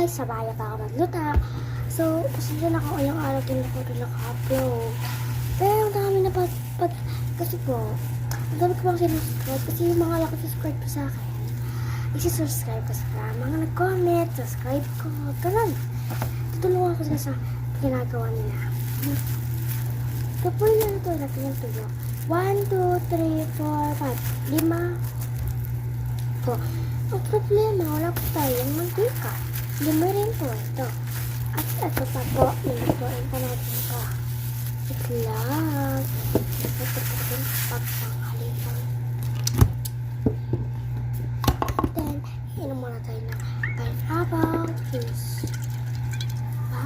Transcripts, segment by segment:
guys, sabaya pa ako magluta. So, pasensya na ako ilang araw din ako rin naka-upload. Pero ang dami na kasi po, ang dami ko bang sinusubscribe kasi yung mga nakasubscribe po sa akin. Isi-subscribe ko sila. Mga nag-comment, subscribe ko, ganun. Tutulungan ko sila sa ginagawa nila. Ito po yung ito, natin yung tuyo. 1, 2, 3, 4, 5, 5 po. Ang problema, wala po tayong mantika. Lima rin po ito. At ito pa po, ilutuin pa natin ito. Itlog. Ito po yung pagpangalitan. Then, inom muna tayo ng pineapple juice. Diba?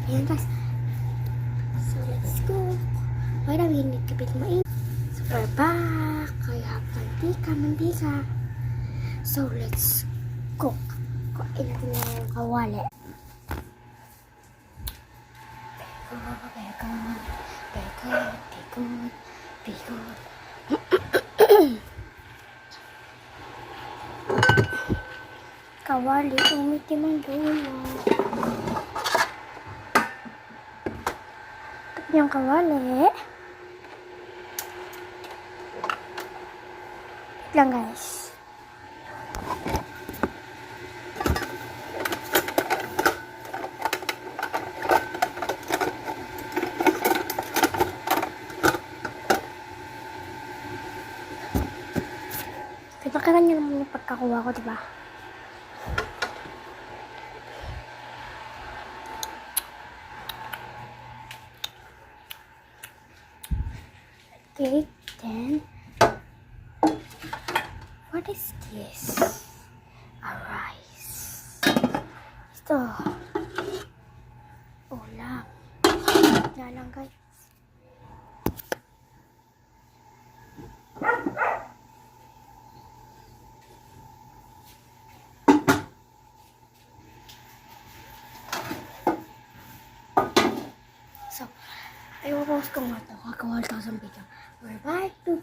Ayan guys. So, let's go. Para hindi kapit mainit. So, we're back. I have mantika. So, let's cook. Kuhain natin na yung kawali. Bacon. Kawali, umitim ang dulo. Ito yung kawali. Wait lang guys. Pagkakaroon niyo naman yung pagkakuha ko, diba? Okay, then what is this? A rice. Ito. Ulam. Yan lang guys. So, I will post ko nga ito. Kakawal ko sa video. We're back to